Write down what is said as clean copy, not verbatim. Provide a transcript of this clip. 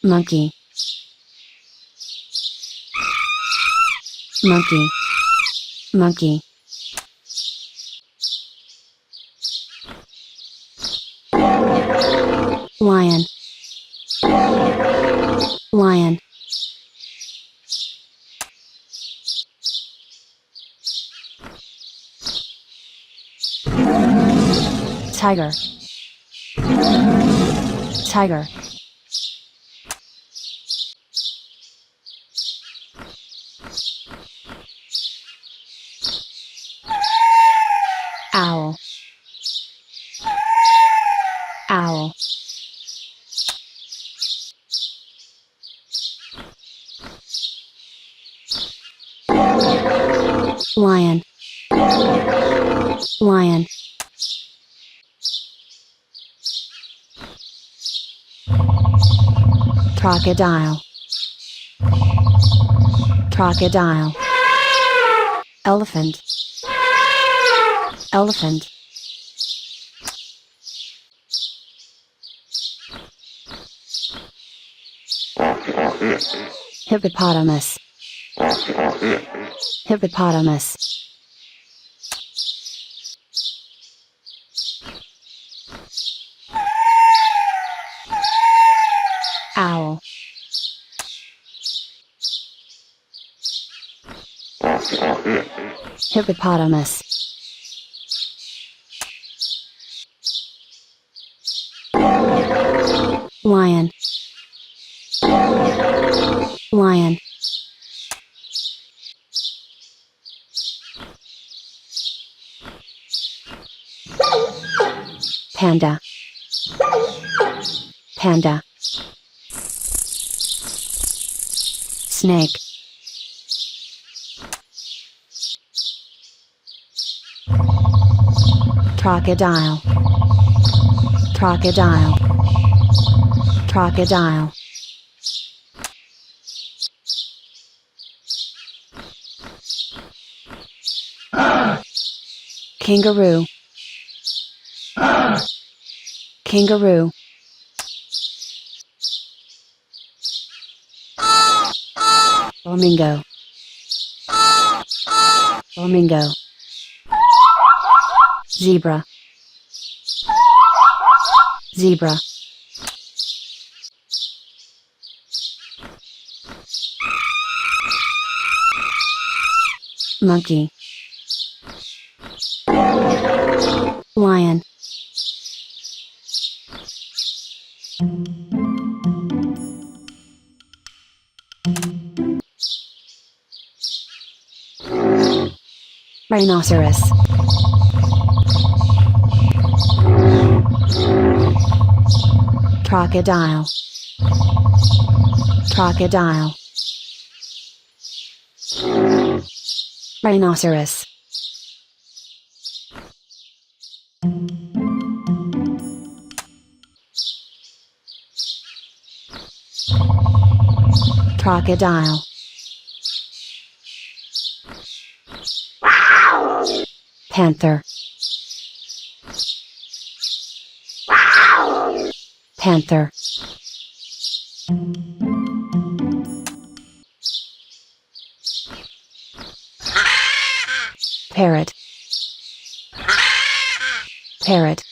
Monkey. Monkey. Monkey. Lion. Lion. Tiger. Tiger. Owl. Owl. Lion. Lion. Crocodile. Crocodile. Elephant. Elephant. Hippopotamus. Hippopotamus. Owl. Hippopotamus. Lion. Lion. Panda. Panda. Snake. Crocodile. Crocodile. Crocodile. Kangaroo. Kangaroo. Flamingo. Flamingo. Zebra. Zebra. Monkey. Lion. Rhinoceros. Crocodile. Crocodile. Rhinoceros. Crocodile. Panther. Panther. Parrot. Parrot.